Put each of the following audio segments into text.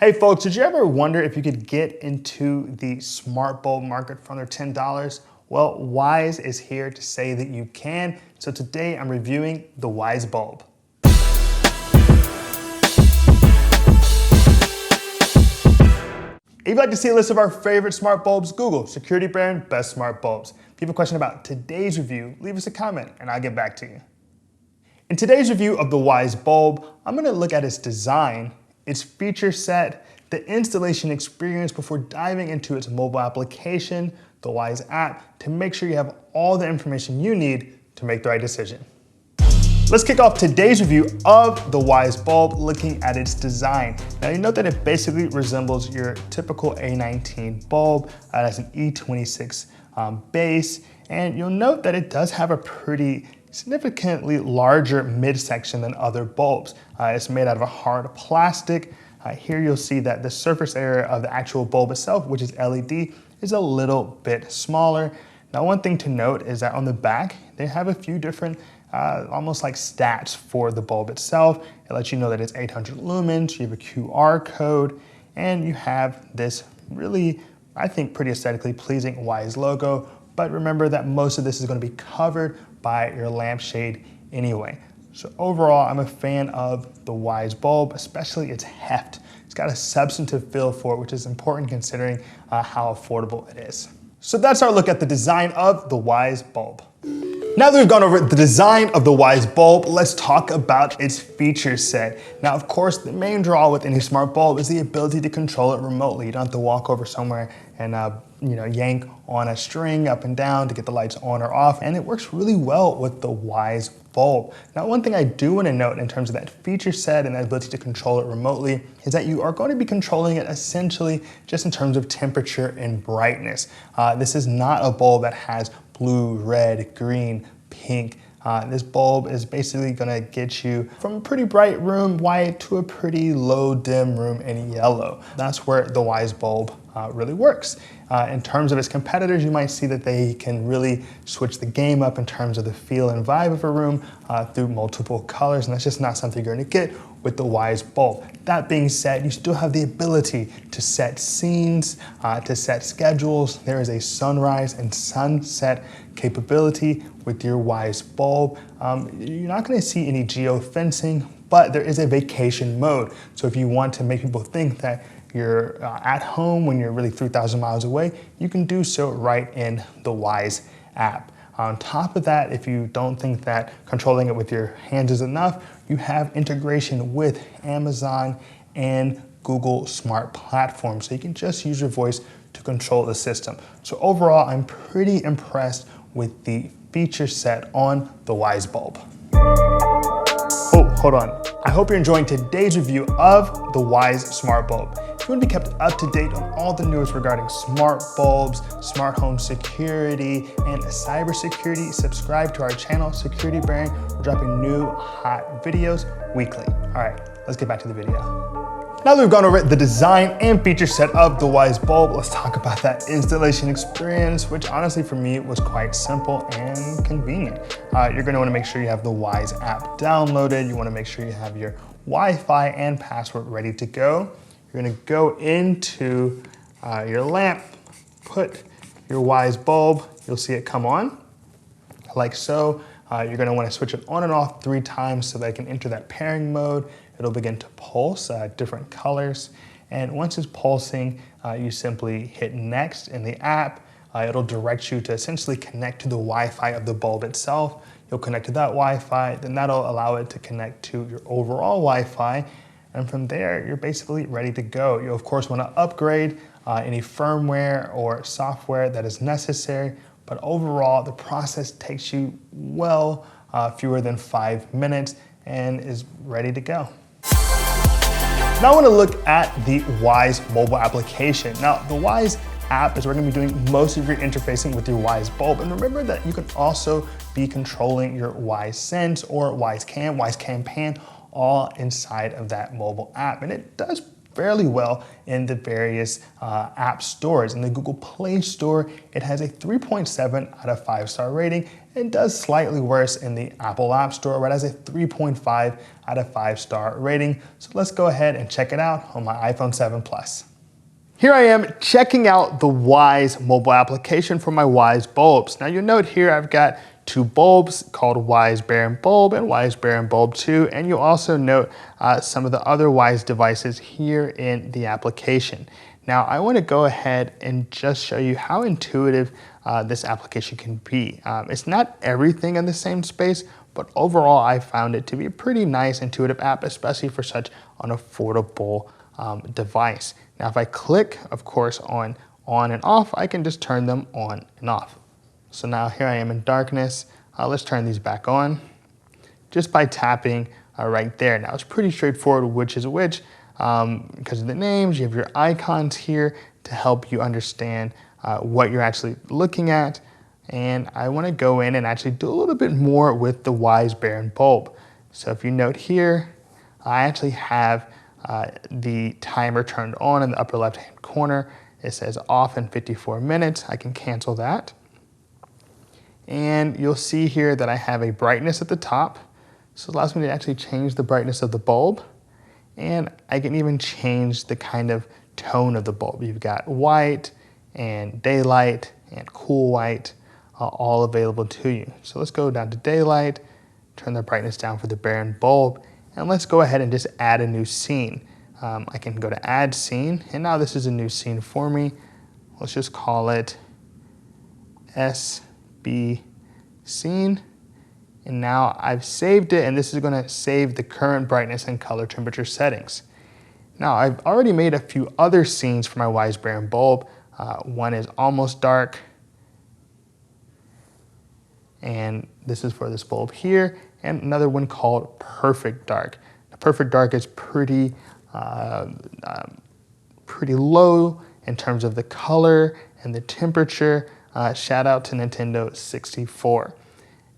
Hey folks, did you ever wonder if you could get into the smart bulb market for under $10? Well, Wyze is here to say that you can. So today I'm reviewing the Wyze Bulb. If you'd like to see a list of our favorite smart bulbs, Google Security brand best smart bulbs. If you have a question about today's review, leave us a comment and I'll get back to you. In today's review of the Wyze Bulb, I'm going to look at its design, its feature set, the installation experience before diving into its mobile application, the Wyze app, to make sure you have all the information you need to make the right decision. Let's kick off today's review of the Wyze Bulb looking at its design. Now you note that it basically resembles your typical A19 bulb. It has an E26 base, and you'll note that it does have a pretty significantly larger midsection than other bulbs. It's made out of a hard plastic. Here you'll see that the surface area of the actual bulb itself, which is LED, is a little bit smaller. Now one thing to note is that on the back, they have a few different almost like stats for the bulb itself. It lets you know that it's 800 lumens, you have a QR code, and you have this really, I think, pretty aesthetically pleasing Wyze logo. But remember that most of this is going to be covered by your lampshade anyway. So overall, I'm a fan of the Wyze Bulb, especially its heft. It's got a substantive feel for it, which is important considering how affordable it is. So that's our look at the design of the Wyze Bulb. Now that we've gone over the design of the Wyze Bulb, let's talk about its feature set. Now, of course, the main draw with any smart bulb is the ability to control it remotely. You don't have to walk over somewhere and yank on a string up and down to get the lights on or off, and it works really well with the Wyze Bulb. Now, one thing I do want to note in terms of that feature set and that ability to control it remotely is that you are going to be controlling it essentially just in terms of temperature and brightness. This is not a bulb that has blue, red, green, pink. This bulb is basically gonna get you from a pretty bright room white to a pretty low dim room in yellow. That's where the Wyze Bulb really works. In terms of its competitors, you might see that they can really switch the game up in terms of the feel and vibe of a room through multiple colors, and that's just not something you're gonna get with the Wyze Bulb. That being said, you still have the ability to set scenes, to set schedules. There is a sunrise and sunset capability with your Wyze Bulb. You're not gonna see any geofencing, but there is a vacation mode. So if you want to make people think that you're at home when you're really 3,000 miles away, you can do so right in the Wyze app. On top of that, if you don't think that controlling it with your hands is enough, you have integration with Amazon and Google Smart Platforms. So you can just use your voice to control the system. So overall, I'm pretty impressed with the feature set on the Wyze Bulb. Oh, hold on. I hope you're enjoying today's review of the Wyze Smart Bulb. If you want to be kept up to date on all the newest regarding smart bulbs, smart home security, and cybersecurity, subscribe to our channel, Security Brand. We're dropping new hot videos weekly. All right, let's get back to the video. Now that we've gone over the design and feature set of the Wyze Bulb, let's talk about that installation experience, which honestly for me was quite simple and convenient. You're gonna wanna make sure you have the Wyze app downloaded. You wanna make sure you have your Wi-Fi and password ready to go. You're gonna go into your lamp, put your Wyze Bulb, you'll see it come on, like so. You're gonna wanna switch it on and off 3 times so that it can enter that pairing mode. It'll begin to pulse different colors. And once it's pulsing, you simply hit next in the app. It'll direct you to essentially connect to the Wi-Fi of the bulb itself. You'll connect to that Wi-Fi, then that'll allow it to connect to your overall Wi-Fi. And from there, you're basically ready to go. You of course wanna upgrade any firmware or software that is necessary, but overall, the process takes you well fewer than 5 minutes and is ready to go. Now I want to look at the Wyze mobile application. Now the Wyze app is where we're going to be doing most of your interfacing with your Wyze Bulb. And remember that you can also be controlling your Wyze Sense or Wyze Cam Pan all inside of that mobile app. And it does fairly well in the various app stores. In the Google Play Store, it has a 3.7 out of 5-star rating. It does slightly worse in the Apple App Store, where it has a 3.5 out of 5-star rating. So let's go ahead and check it out on my iPhone 7 Plus. Here I am checking out the Wyze mobile application for my Wyze bulbs. Now you'll note here I've got two bulbs called Wyze Bulb and Wyze Bulb 2, and you'll also note some of the other Wyze devices here in the application. Now I want to go ahead and just show you how intuitive this application can be. It's not everything in the same space, but overall I found it to be a pretty nice intuitive app, especially for such an affordable device. Now if I click, of course, on and off, I can just turn them on and off. So now here I am in darkness. Let's turn these back on just by tapping right there. Now it's pretty straightforward which is which because of the names. You have your icons here to help you understand what you're actually looking at. And I want to go in and actually do a little bit more with the Wyze Bulb. So if you note here, I actually have the timer turned on in the upper left hand corner. It says off in 54 minutes. I can cancel that. And you'll see here that I have a brightness at the top. So it allows me to actually change the brightness of the bulb. And I can even change the kind of tone of the bulb. You've got white and daylight and cool white all available to you. So let's go down to daylight, turn the brightness down for the bulb. And let's go ahead and just add a new scene. I can go to add scene, and now this is a new scene for me. Let's just call it SB scene. And now I've saved it, and this is gonna save the current brightness and color temperature settings. Now I've already made a few other scenes for my Wyze Bulb. One is almost dark, and this is for this bulb here, and another one called Perfect Dark. Now, Perfect Dark is pretty low in terms of the color and the temperature. Shout out to Nintendo 64.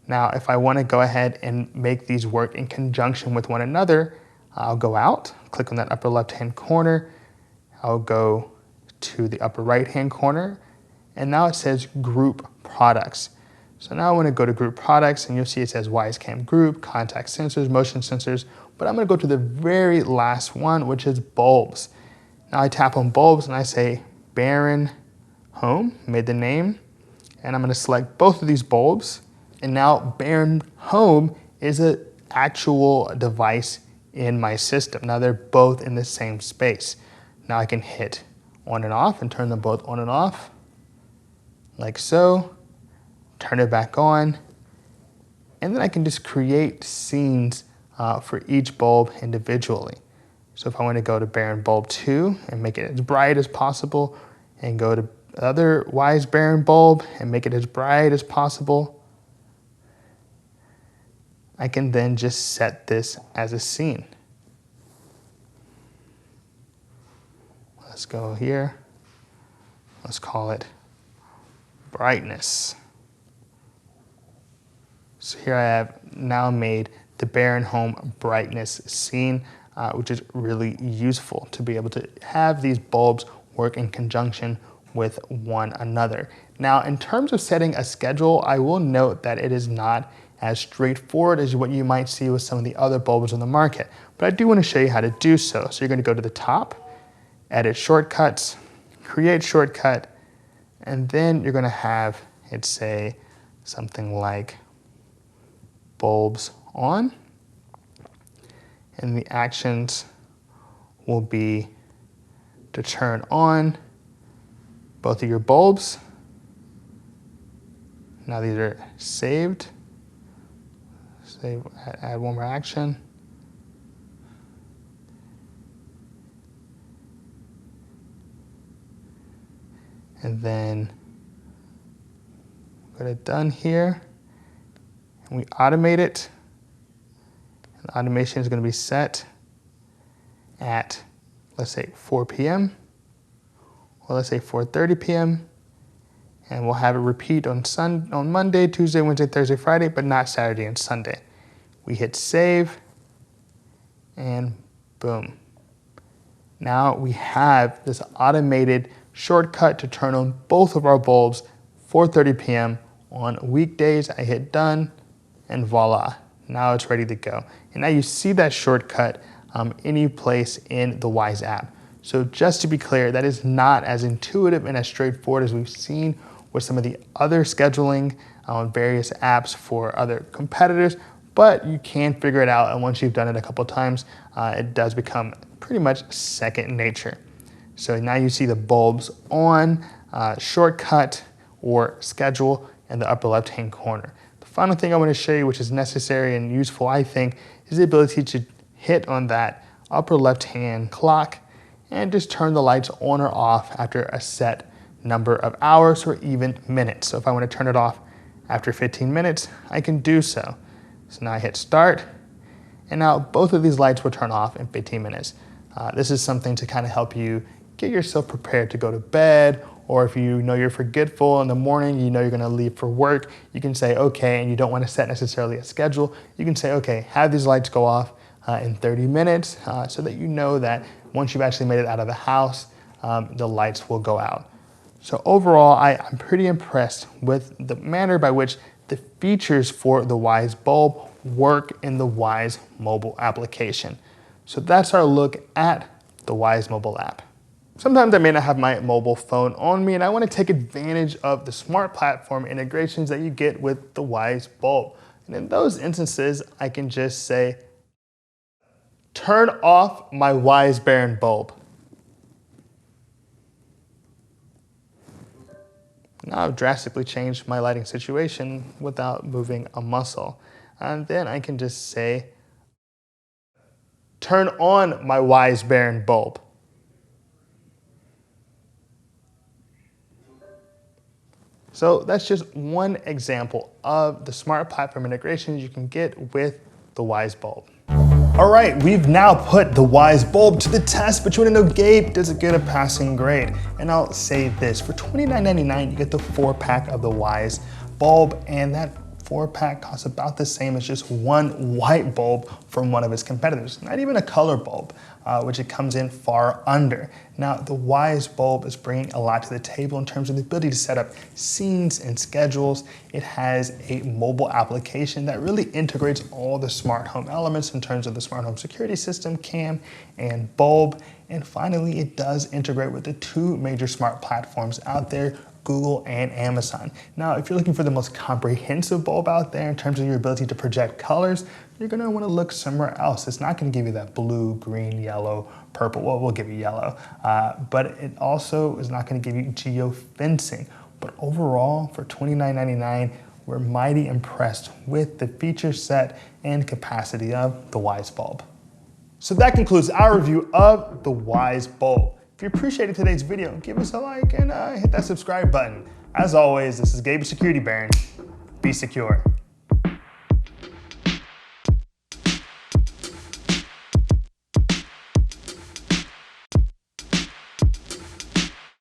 Now, if I want to go ahead and make these work in conjunction with one another, I'll go out, click on that upper left-hand corner. I'll go to the upper right-hand corner, and now it says Group Products. So now I want to go to Group Products, and you'll see it says Wyze Cam Group, Contact Sensors, Motion Sensors, but I'm going to go to the very last one, which is Bulbs. Now I tap on Bulbs, and I say Baron Home, made the name, and I'm going to select both of these bulbs, and now Baron Home is an actual device in my system. Now they're both in the same space. Now I can hit on and off and turn them both on and off, like so. Turn it back on, and then I can just create scenes for each bulb individually. So if I want to go to Bulb 2 and make it as bright as possible, and go to other Wyze Bulb and make it as bright as possible, I can then just set this as a scene. Let's go here. Let's call it brightness. So here I have now made the Baron Home brightness scene, which is really useful to be able to have these bulbs work in conjunction with one another. Now, in terms of setting a schedule, I will note that it is not as straightforward as what you might see with some of the other bulbs on the market, but I do want to show you how to do so. So you're going to go to the top, edit shortcuts, create shortcut, and then you're going to have it say something like bulbs on, and the actions will be to turn on both of your bulbs. Now these are saved. Save, add one more action. And then get it done here. And we automate it. And the automation is going to be set at, let's say, 4 p.m. or let's say 4:30 p.m. And we'll have it repeat on Monday, Tuesday, Wednesday, Thursday, Friday, but not Saturday and Sunday. We hit save, and boom. Now we have this automated shortcut to turn on both of our bulbs 4:30 p.m. on weekdays. I hit done and voila, now it's ready to go. And now you see that shortcut any place in the Wyze app. So just to be clear, that is not as intuitive and as straightforward as we've seen with some of the other scheduling on various apps for other competitors, but you can figure it out. And once you've done it a couple of times, it does become pretty much second nature. So now you see the bulbs on, shortcut or schedule in the upper left-hand corner. The final thing I want to show you, which is necessary and useful, I think, is the ability to hit on that upper left-hand clock and just turn the lights on or off after a set number of hours or even minutes. So if I want to turn it off after 15 minutes, I can do so. So now I hit start, and now both of these lights will turn off in 15 minutes. This is something to kind of help you get yourself prepared to go to bed, or if you know you're forgetful in the morning, you know you're gonna leave for work, you can say, okay, and you don't wanna set necessarily a schedule, you can say, okay, have these lights go off in 30 minutes so that you know that once you've actually made it out of the house, the lights will go out. So overall, I'm pretty impressed with the manner by which the features for the Wyze Bulb work in the Wyze mobile application. So that's our look at the Wyze mobile app. Sometimes I may not have my mobile phone on me and I want to take advantage of the smart platform integrations that you get with the Wyze Bulb. And in those instances, I can just say, turn off my Wyze bulb. Now I've drastically changed my lighting situation without moving a muscle. And then I can just say, turn on my Wyze bulb. So that's just one example of the smart platform integrations you can get with the Wyze Bulb. All right, we've now put the Wyze Bulb to the test, but you wanna know, Gabe, does it get a passing grade? And I'll say this, for $29.99, you get the 4-pack of the Wyze Bulb, and that 4-pack costs about the same as just one white bulb from one of its competitors, not even a color bulb, which it comes in far under. Now, the Wyze Bulb is bringing a lot to the table in terms of the ability to set up scenes and schedules. It has a mobile application that really integrates all the smart home elements in terms of the smart home security system, Cam and Bulb. And finally, it does integrate with the two major smart platforms out there, Google and Amazon. Now, if you're looking for the most comprehensive bulb out there in terms of your ability to project colors, you're gonna wanna look somewhere else. It's not gonna give you that blue, green, yellow, purple. Well, we'll give you yellow, but it also is not gonna give you geofencing. But overall, for $29.99, we're mighty impressed with the feature set and capacity of the Wyze Bulb. So that concludes our review of the Wyze Bulb. If you appreciated today's video, give us a like and hit that subscribe button. As always, this is Gabe, Security Baron. Be secure.